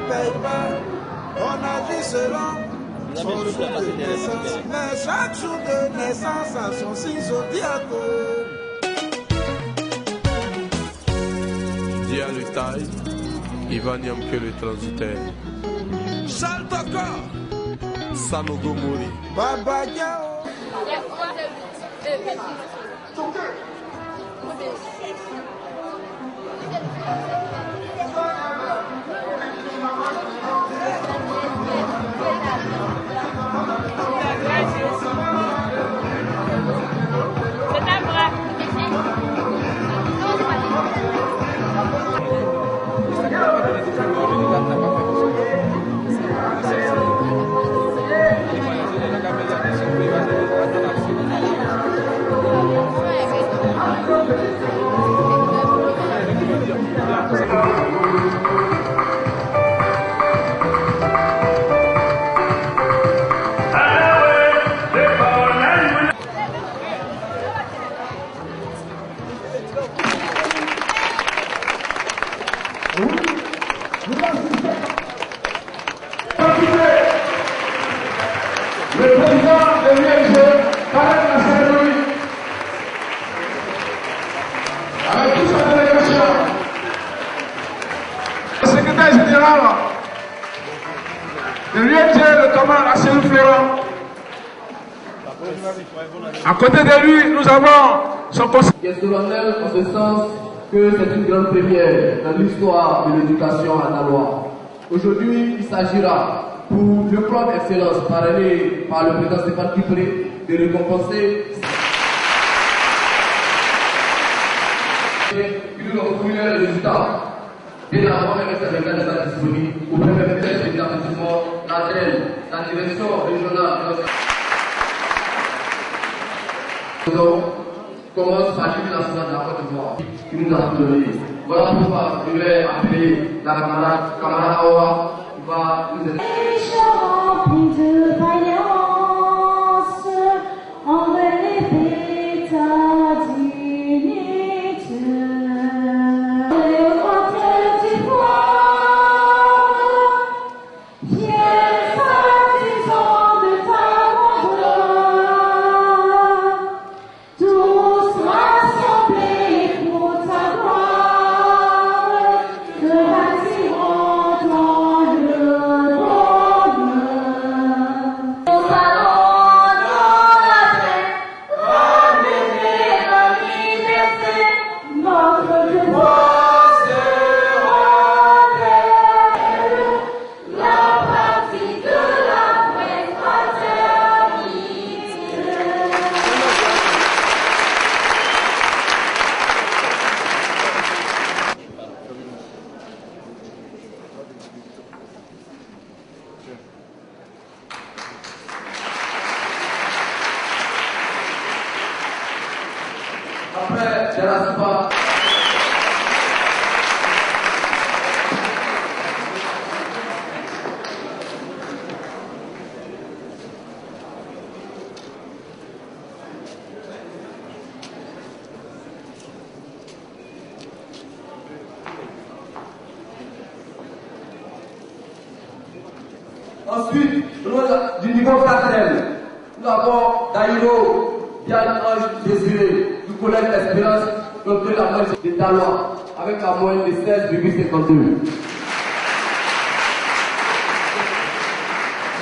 paye pas, on a dit selon son jour de naissance. Mais chaque jour de naissance a son signe zodiaque. Dia le taille, Ivan Yamke le transitaire. Saltaka, Sanogo Mori. Baba Diao. Le président de l'UNG parraine la cérémonie avec toute sa délégation. Le secrétaire général de l'UNG, le commandant Asselineau Florent. À côté de lui, nous avons son conseiller. Qui est solennel en ce sens que c'est une grande première dans l'histoire de l'éducation à Naloa. Aujourd'hui, il s'agira pour le plan d'excellence parrainé par le président Stéphane Kipré de récompenser une fournir les résultats dès avant même que les gars soient disponibles au premier test d'établissement, la direction régionale commence par l'équipe nationale de la Côte d'Ivoire qui nous a donné. Voilà pourquoi je vais appeler la camarade Awa qui va nous aider. Rempli de vaillance, envers les faits ta dignité. Les hauteurs du pouvoir, fiers artisans de ta grandeur, tous rassemblés pour ta gloire, te bâtirons dans le bonheur. Nous allons dans la paix, ramener la liberté, notre devoir sera la pratique de la vraie fraternité. Après, de la SPA. Ensuite, du niveau fraternel, nous avons Daïro, Yann Ange Désiré, du collège Espérance, contre la moyenne de Dalois, avec la moyenne de 16,52.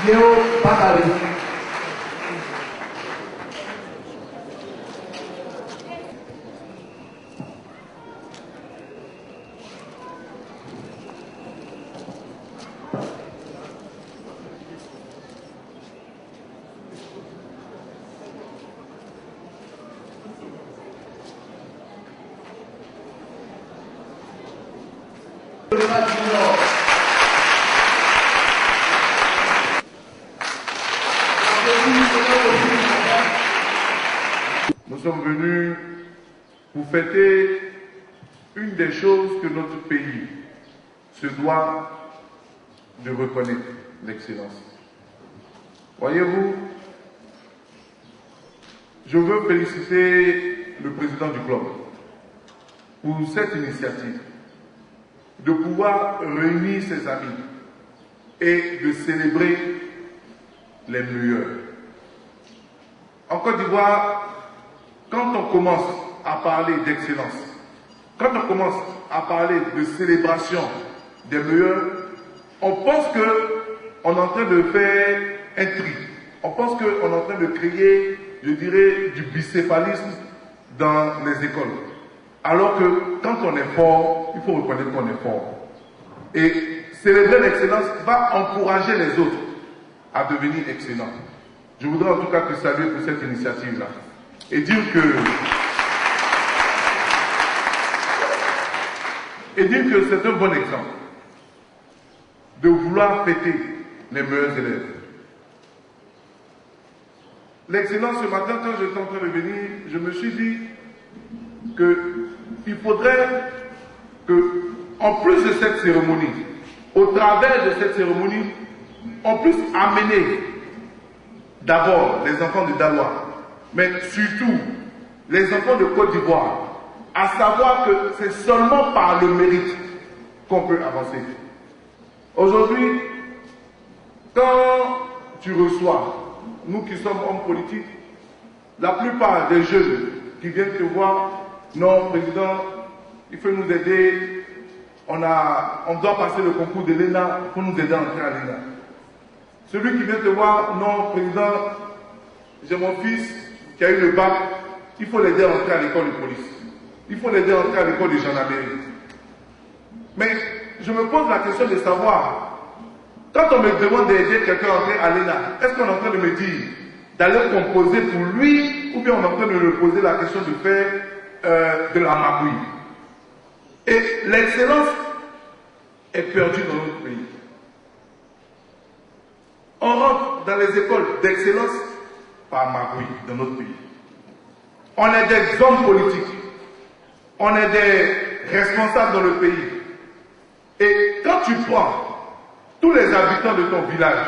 Léo Bakary. Nous sommes venus pour fêter une des choses que notre pays se doit de reconnaître, l'excellence. Voyez-vous, je veux féliciter le président du club pour cette initiative de pouvoir réunir ses amis et de célébrer les meilleurs. En Côte d'Ivoire, quand on commence à parler d'excellence, quand on commence à parler de célébration des meilleurs, on pense qu'on est en train de faire un tri. On pense qu'on est en train de créer, je dirais, du bicéphalisme dans les écoles. Alors que quand on est fort, il faut reconnaître qu'on est fort. Et célébrer l'excellence va encourager les autres à devenir excellents. Je voudrais en tout cas te saluer pour cette initiative-là. Et dire que c'est un bon exemple de vouloir fêter les meilleurs élèves. L'excellence, ce matin, quand j'étais en train de venir, je me suis dit qu'il faudrait que, en plus de cette cérémonie, au travers de cette cérémonie, on puisse amener d'abord les enfants de Daloa, mais surtout les enfants de Côte d'Ivoire, à savoir que c'est seulement par le mérite qu'on peut avancer. Aujourd'hui, quand tu reçois, nous qui sommes hommes politiques, la plupart des jeunes qui viennent te voir, non, président, il faut nous aider, on doit passer le concours de l'ENA, il faut nous aider à entrer à l'ENA. Celui qui vient te voir, non, président, j'ai mon fils qui a eu le bac, il faut l'aider à entrer à l'école de police. Il faut l'aider à entrer à l'école de gendarmerie. Mais je me pose la question de savoir, quand on me demande d'aider quelqu'un à entrer à l'ENA, est-ce qu'on est en train de me dire d'aller composer pour lui, ou bien on est en train de me poser la question de faire de la magouille? Et l'excellence est perdue dans notre pays. On rentre dans les écoles d'excellence par magouille dans notre pays. On est des hommes politiques. On est des responsables dans le pays. Et quand tu prends tous les habitants de ton village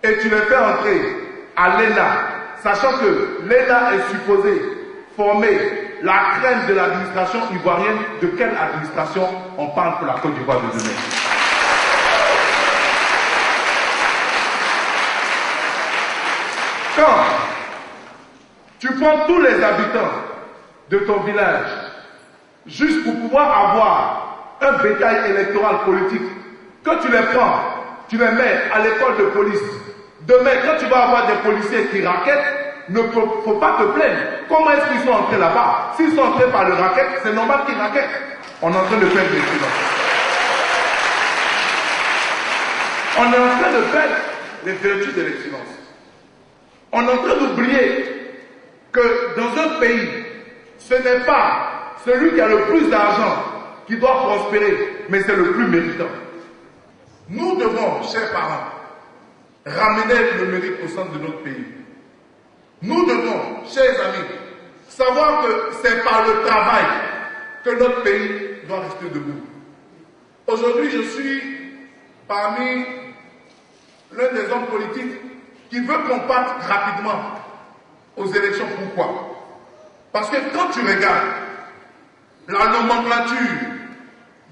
et tu les fais entrer à l'ENA, sachant que l'ENA est supposée former la crème de l'administration ivoirienne, de quelle administration on parle pour la Côte d'Ivoire de demain? Quand tu prends tous les habitants de ton village juste pour pouvoir avoir un bétail électoral politique, quand tu les prends, tu les mets à l'école de police, demain quand tu vas avoir des policiers qui raquettent, ne faut pas te plaindre. Comment est-ce qu'ils sont entrés là-bas? S'ils sont entrés par le racket, c'est normal qu'ils raquettent. On est en train de perdre l'excellence. On est en train de perdre les vertus de l'excellence. On est en train d'oublier que dans un pays, ce n'est pas celui qui a le plus d'argent qui doit prospérer, mais c'est le plus méritant. Nous devons, chers parents, ramener le mérite au centre de notre pays. Nous devons, chers amis, savoir que c'est par le travail que notre pays doit rester debout. Aujourd'hui, je suis parmi l'un des hommes politiques qui veut qu'on parte rapidement aux élections. Pourquoi? Parce que quand tu regardes la nomenclature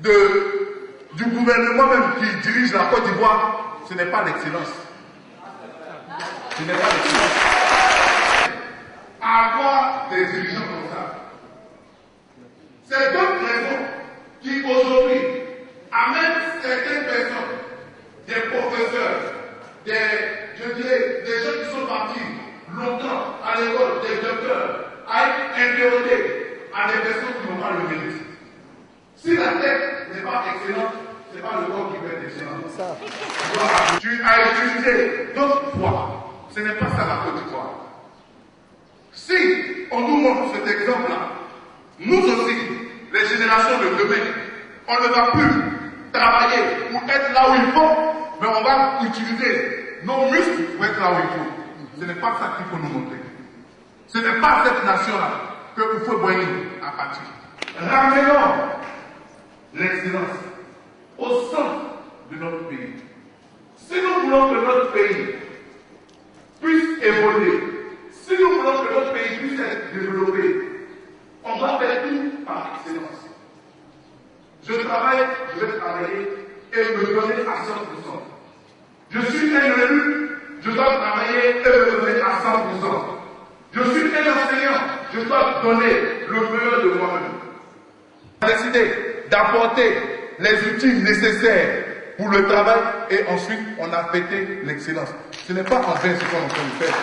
du gouvernement même qui dirige la Côte d'Ivoire, ce n'est pas l'excellence. Ce n'est pas l'excellence. Avoir des dirigeants comme ça, c'est d'autres raisons qui aujourd'hui amènent certaines personnes, des professeurs, je dirais, des gens qui sont partis longtemps à l'école, des docteurs, à être interrogés à des personnes qui n'ont pas le mérite. Si la tête n'est pas excellente, ce n'est pas le corps qui va être excellent. Tu as utilisé d'autres fois. Ce n'est pas ça la Côte d'Ivoire. Si on nous montre cet exemple-là, nous aussi, les générations de demain, on ne va plus travailler pour être là où il faut, mais on va utiliser nos muscles pour être là où il faut. Ce n'est pas ça qu'il faut nous montrer. Ce n'est pas cette nation-là que vous faut voyer à partir. Ramenons l'excellence au centre de notre pays. Si nous voulons que notre pays puisse évoluer, si nous voulons que notre pays puisse être développé, on doit faire tout par excellence. Je vais travailler et me donner à 100%. Je suis un élu, je dois travailler et me donner à 100%. Je suis un enseignant, je dois donner le meilleur de moi-même. On a décidé d'apporter les outils nécessaires pour le travail et ensuite on a fêté l'excellence. Ce n'est pas en vain ce qu'on est en train de faire.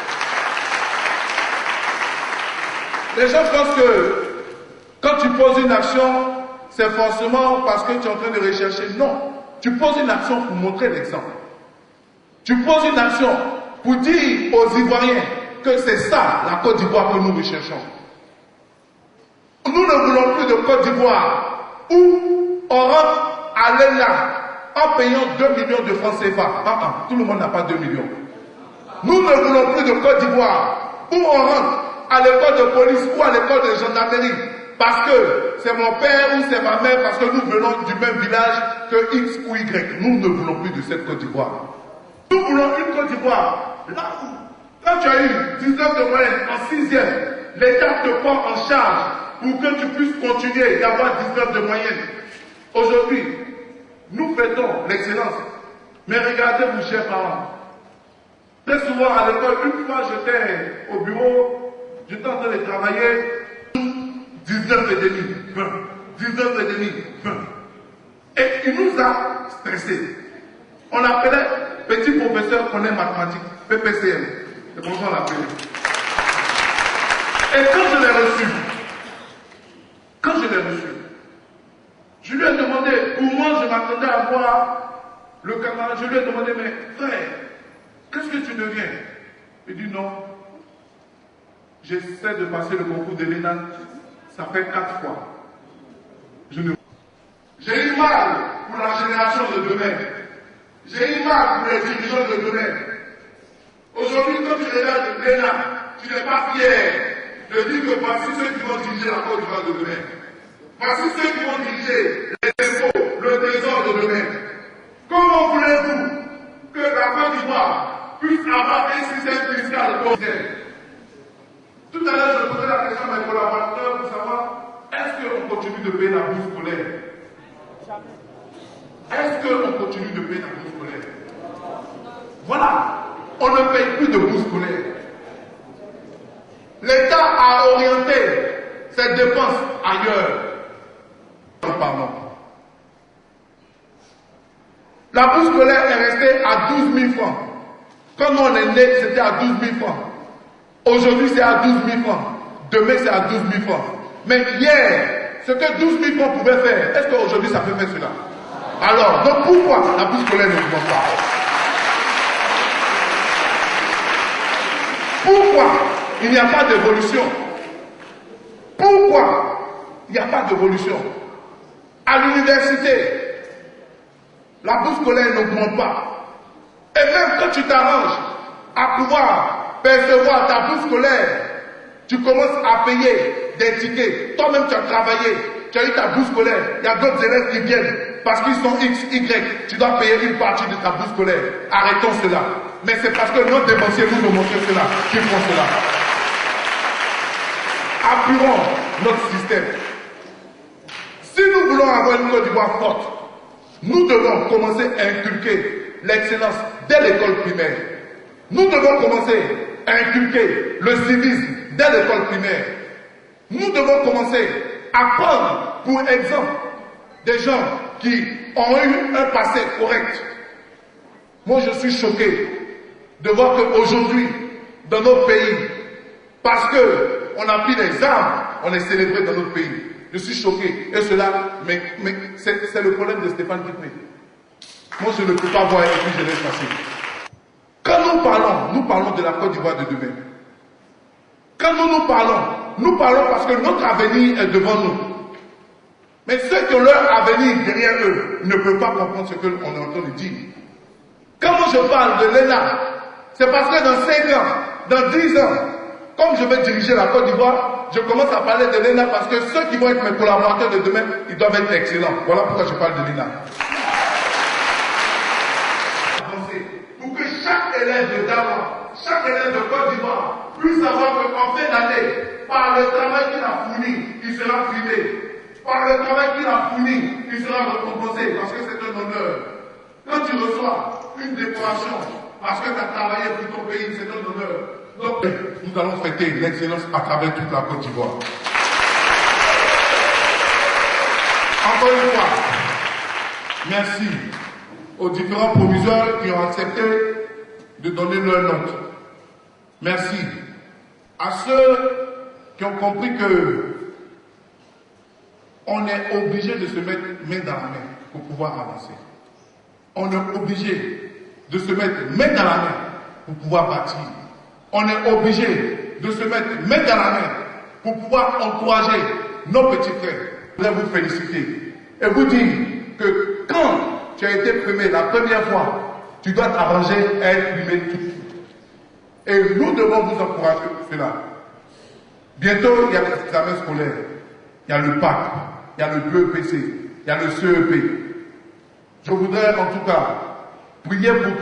Les gens pensent que quand tu poses une action, c'est forcément parce que tu es en train de rechercher. Non, tu poses une action pour montrer l'exemple. Tu poses une action pour dire aux Ivoiriens que c'est ça la Côte d'Ivoire que nous recherchons. Nous ne voulons plus de Côte d'Ivoire où on rentre à l'ENA en payant 2 millions de francs CFA par an. Tout le monde n'a pas 2 millions. Nous ne voulons plus de Côte d'Ivoire où on rentre à l'école de police ou à l'école de gendarmerie parce que c'est mon père ou c'est ma mère, parce que nous venons du même village que X ou Y. Nous ne voulons plus de cette Côte d'Ivoire. Nous voulons une Côte d'Ivoire là où, quand tu as eu 19 de moyenne en 6e, l'État te prend en charge pour que tu puisses continuer d'avoir 19 de moyenne. Aujourd'hui, nous fêtons l'excellence. Mais regardez, vous chers parents, très souvent à l'école, une fois j'étais au bureau, j'étais en train de travailler, 19 et demi, 20, 19 et demi, 20. Et il nous a stressés. On l'appelait petit professeur connaît mathématiques, PPCM. C'est comme ça on l'appelait. Et quand je l'ai reçu, je lui ai demandé, pour moi je m'attendais à voir le camarade, je lui ai demandé, mais frère, qu'est-ce que tu deviens? Il dit non, j'essaie de passer le concours de l'ENA, ça fait 4 fois. J'ai eu mal pour la génération de demain. J'ai eu mal pour les dirigeants de demain. Aujourd'hui, quand tu regardes l'ENA, tu n'es pas fier de dire que voici ceux qui vont diriger la Côte d'Ivoire de demain. Voici ceux qui vont diriger les impôts, le trésor de demain. Comment voulez-vous que la Côte d'Ivoire puisse avoir un système fiscal conscient? Tout à l'heure, je posais la question à mes collaborateurs pour savoir, est-ce qu'on continue de payer la bourse scolaire? Est-ce qu'on continue de payer la bourse scolaire? Voilà, on ne paye plus de bourse scolaire. L'État a orienté ses dépenses ailleurs. Pardon. La bourse scolaire est restée à 12 000 francs. Quand nous on est né, c'était à 12 000 francs. Aujourd'hui, c'est à 12 000 francs. Demain, c'est à 12 000 francs. Mais hier, ce que 12 000 francs pouvaient faire, est-ce qu'aujourd'hui, ça peut faire cela? Alors, donc pourquoi la bourse scolaire ne augmente pas? Pourquoi il n'y a pas d'évolution? Pourquoi il n'y a pas d'évolution? À l'université, la bourse scolaire n'augmente pas. Et même quand tu t'arranges à pouvoir percevoir ta bourse scolaire, tu commences à payer des tickets. Toi-même, tu as travaillé, tu as eu ta bourse scolaire. Il y a d'autres élèves qui viennent parce qu'ils sont X, Y. Tu dois payer une partie de ta bourse scolaire. Arrêtons cela. Mais c'est parce que nos dépensiers nous ont montré cela qu'ils font cela. Appuyons notre système. Si nous voulons avoir une Côte d'Ivoire forte, nous devons commencer à inculquer l'excellence dès l'école primaire. Nous devons commencer à inculquer le civisme dès l'école primaire. Nous devons commencer à prendre pour exemple des gens qui ont eu un passé correct. Moi, je suis choqué de voir qu'aujourd'hui, dans notre pays, parce qu'on a pris des armes, on est célébré dans notre pays. Je suis choqué. Et cela, mais c'est le problème de Stéphane Kipné. Moi, je ne peux pas voir et puis je laisse passer. Quand nous parlons de la Côte d'Ivoire de demain. Quand nous parlons parce que notre avenir est devant nous. Mais ceux qui ont leur avenir derrière eux ne peuvent pas comprendre ce qu'on est en train de dire. Quand moi je parle de l'ENA, c'est parce que dans 5 ans, dans 10 ans, comme je vais diriger la Côte d'Ivoire, je commence à parler de l'ENA parce que ceux qui vont être mes collaborateurs de demain, ils doivent être excellents. Voilà pourquoi je parle de l'ENA. Pour que chaque élève de Dawa, chaque élève de Côte d'Ivoire puisse savoir qu'en fin d'année, par le travail qu'il a fourni, il sera primé. Par le travail qu'il a fourni, il sera récompensé parce que c'est un honneur. Quand tu reçois recevoir une décoration parce que tu as travaillé pour ton pays, c'est un honneur. Donc, nous allons fêter l'excellence à travers toute la Côte d'Ivoire. Encore une fois, merci aux différents proviseurs qui ont accepté de donner leur note. Merci à ceux qui ont compris que on est obligé de se mettre main dans la main pour pouvoir avancer. On est obligé de se mettre main dans la main pour pouvoir bâtir. On est obligé de se mettre main dans la main pour pouvoir encourager nos petits frères. Je voudrais vous féliciter et vous dire que quand tu as été primé la première fois, tu dois t'arranger à être primé tout de suite. Et nous devons vous encourager pour cela. Bientôt, il y a les examens scolaires, il y a le PAC, il y a le BEPC, il y a le CEP. Je voudrais en tout cas prier pour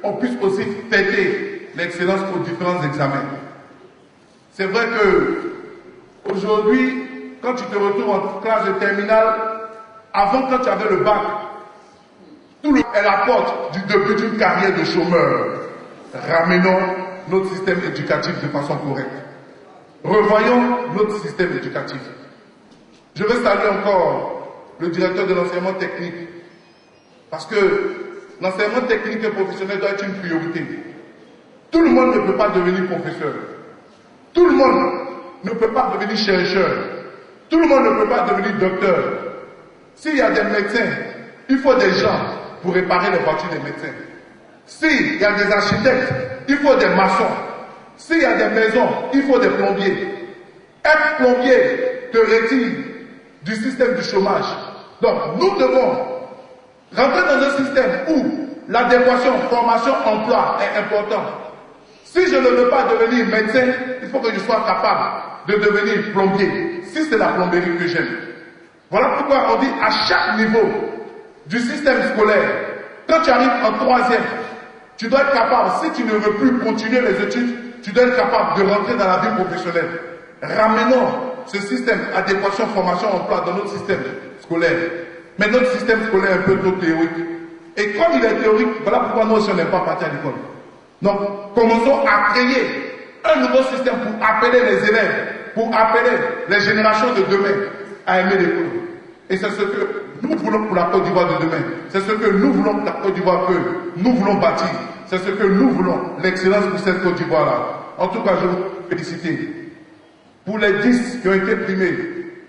qu'on puisse aussi fêter l'excellence aux différents examens. C'est vrai que aujourd'hui, quand tu te retrouves en classe de terminale, avant quand tu avais le bac, tout est la porte du début d'une carrière de chômeur. Ramenons notre système éducatif de façon correcte. Revoyons notre système éducatif. Je veux saluer encore le directeur de l'enseignement technique, parce que l'enseignement technique et professionnel doit être une priorité. Tout le monde ne peut pas devenir professeur. Tout le monde ne peut pas devenir chercheur. Tout le monde ne peut pas devenir docteur. S'il y a des médecins, il faut des gens pour réparer les voitures des médecins. S'il y a des architectes, il faut des maçons. S'il y a des maisons, il faut des plombiers. Être plombier te retire du système du chômage. Donc, nous devons rentrer dans un système où l'adéquation formation-emploi est importante. Si je ne veux pas devenir médecin, il faut que je sois capable de devenir plombier, si c'est la plomberie que j'aime. Voilà pourquoi on dit à chaque niveau du système scolaire, quand tu arrives en troisième, tu dois être capable, si tu ne veux plus continuer les études, tu dois être capable de rentrer dans la vie professionnelle. Ramenons ce système adéquation, formation, emploi dans notre système scolaire. Mais notre système scolaire est un peu trop théorique. Et comme il est théorique, voilà pourquoi nous aussi on n'est pas partis à l'école. Donc, commençons à créer un nouveau système pour appeler les élèves, pour appeler les générations de demain à aimer l'école. Et c'est ce que nous voulons pour la Côte d'Ivoire de demain. C'est ce que nous voulons pour la Côte d'Ivoire que nous voulons bâtir. C'est ce que nous voulons, l'excellence pour cette Côte d'Ivoire-là. En tout cas, je vous félicite. Pour les 10 qui ont été primés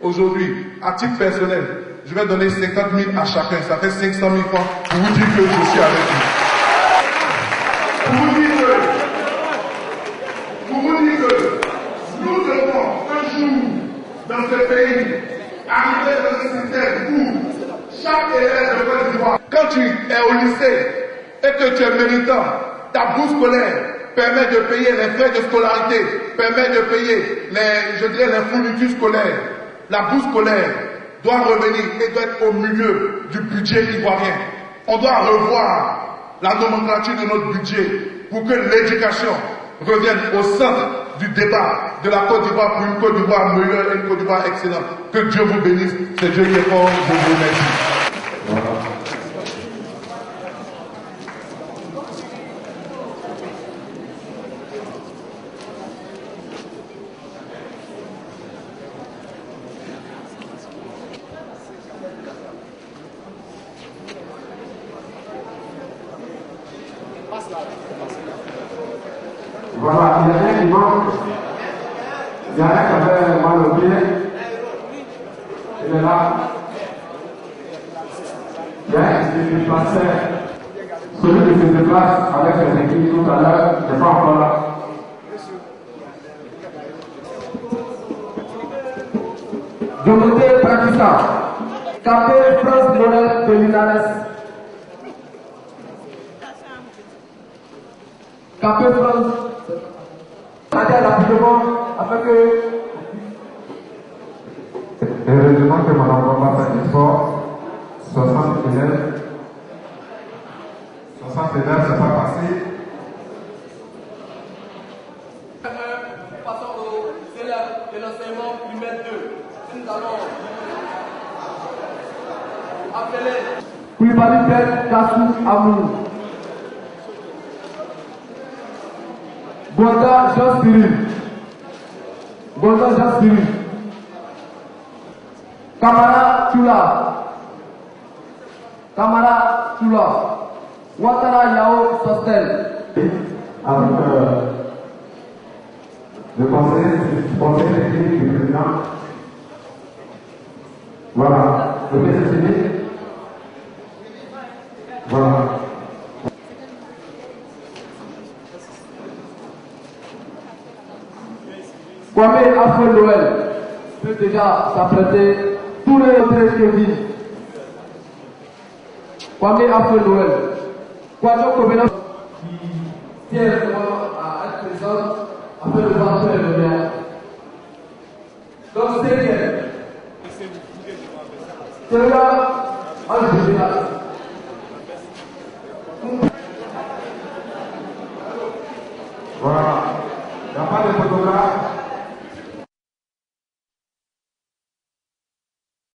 aujourd'hui, à titre personnel, je vais donner 50 000 à chacun. Ça fait 500 000 francs pour vous dire que je suis avec vous. Pour vous dire que nous devons un jour dans ce pays arriver dans un système où chaque élève de Côte d'Ivoire, quand tu es au lycée et que tu es méritant, ta bourse scolaire permet de payer les frais de scolarité, permet de payer les fournitures scolaires. La bourse scolaire doit revenir et doit être au milieu du budget ivoirien. On doit revoir la nomenclature de notre budget pour que l'éducation revienne au centre du débat de la Côte d'Ivoire pour une Côte d'Ivoire meilleure et une Côte d'Ivoire excellente. Que Dieu vous bénisse. C'est Dieu qui est fort. Je vous remercie. Voilà, il y a un qui manque. Il y a un qui avait mal au pied. Il est là. Il y a un qui se déplaçait. Celui qui se déplace avec les équipes tout à l'heure n'est pas encore là. Dorothée Prakisa, Capé France Morel de Linares. Capé France. Allez rapidement afin que. Heureusement que Madame va faire un effort. 60 élèves. 60 élèves, c'est pas passé. Passons aux élèves de l'enseignement primaire 2. Nous allons appeler Koulibaly Ben Kassou Amour. Bonda Jean Cyril. Bonda Jean Cyril. Kamara Chula. Kamara Chula. Ouattara Yao Sostel. Avec le conseil technique du président. Voilà. Le PCCB. Voilà. Kwame Afro Noël peut déjà s'apprêter tous les autres Kevin. Kwame Afro Noël. Kwame Kobena qui tient à être présent afin de voir sur les lumières. Donc c'est bien. Celui-là, en général. Voilà. Il n'y a pas de photographe.